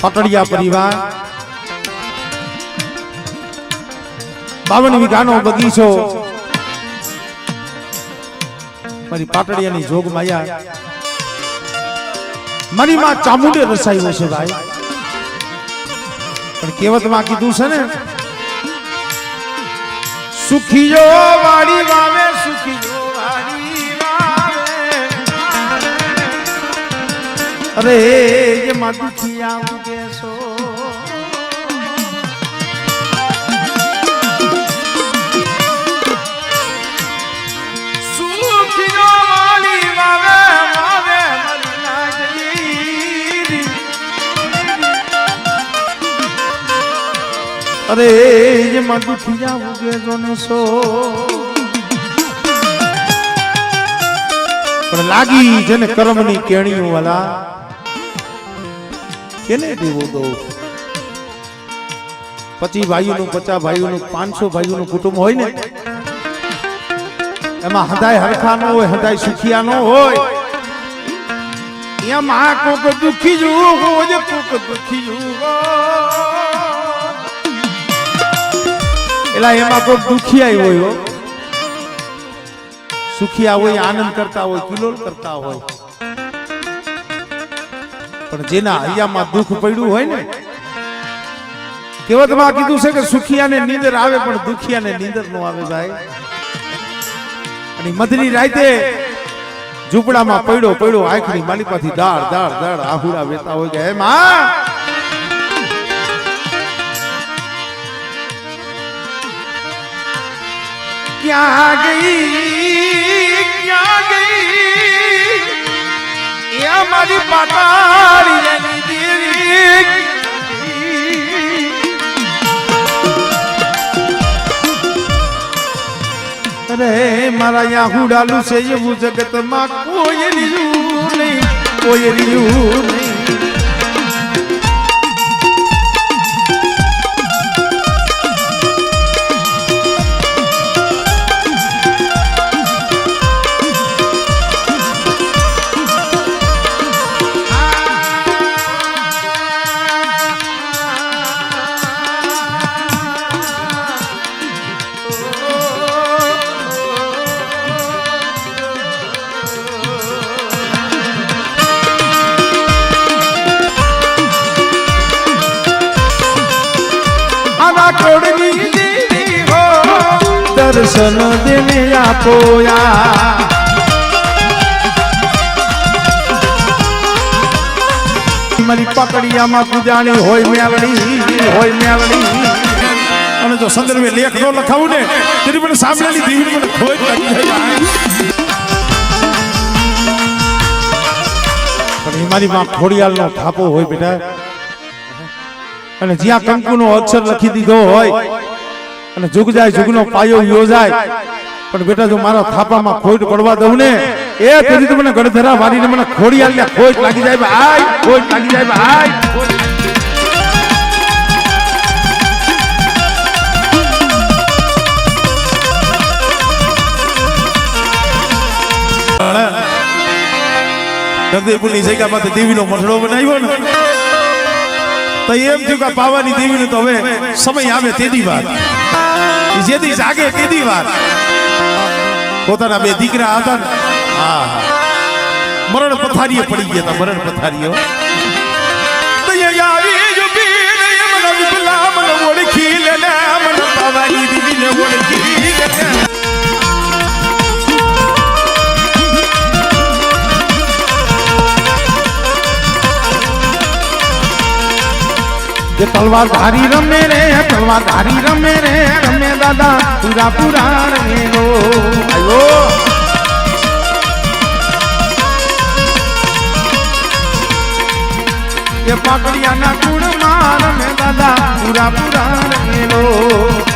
पटड़िया परिवार 52 वीघानो बगीचो मारी पाटड़ियानी जोग माया मारी मां चामुंडे रसायो छे भाई पण कहेवत मां कीधुं छे ने सुखीयो वाड़ी वावे सुखीयो वाड़ी वावे अरे ये मां दुखिया उगेसो अरे ये मां दुखिया उगे जोने सो पण लागी जने कर्मनी केणियों वाला केने देवो दो 25 भाईओनु 50 भाईओनु 500 भाईओनु कुटुंब होय ने एमा हदाय हरखा नो होय हदाय सुखिया नो होय या मां को दुखी जो हो जे को दुखी जो एला एमा को दुखिया होयो सुखिया होय आनंद करता होय किलोल करता होय पण जेना हૈયામાં दुख પડ્યું હોય ને કેવતમાં કીધું છે કે સુખિયાને નીંદર આવે પણ દુખિયાને નીંદર નો આવે ભાઈ અને મધરી રાતે ઝૂંપડામાં પડ્યો આંખની માલિપાથી દાળ દાળ દાળ આહુડા વેતા હોય કે હે માં क्या गई ये हमारी पाटारी रानी देवी अरे मारा यहाँ हुडालू से ये वो जगत माँ कोई रियू नहीं दर्शन देने आपोया मारी पकड़िया में पूजानी होय मेलड़ी અને જો સંદર્ભે લેખ નો લખાવું ને તેની મને સાંભળેલી દીવી મને ખોટ લાગી જાય પણ મારી માં ખોડિયાલનો થાપો હોય બેટા અને જ્યાં કંકુનો અક્ષર લખી દીધો હોય અને જુગ જાય જુગનો પાયો યોજાય પણ બેટા જો મારા થાપામાં ખોટ પડવા દઉં ને એ તેથી તો મને ગડધરા વારીને મને ખોડિયાલને ખોટ લાગી જાય ભાઈ ખોટ લાગી જાય ભાઈ જગદેવપુરની જગ્યામાં દેવીનો મઠડો બનાવ્યો ને તો એમ થયું કે પાવાની દેવીને તો હવે સમય આવે તેની વાત જેથી જાગે તેની વાત પોતાના બે દીકરા હતા ને હા મરણ પથારીએ પડી ગયા હતા મરણ પથારીઓ ઓળખી લે મને પાવાની દેવીને ઓળખી લે तलवार धारी रमे रे रमे दादा पूरा रमे लो आयो ये पकड़िया ना कुड़ मार रमे दादा पूरा रमे लो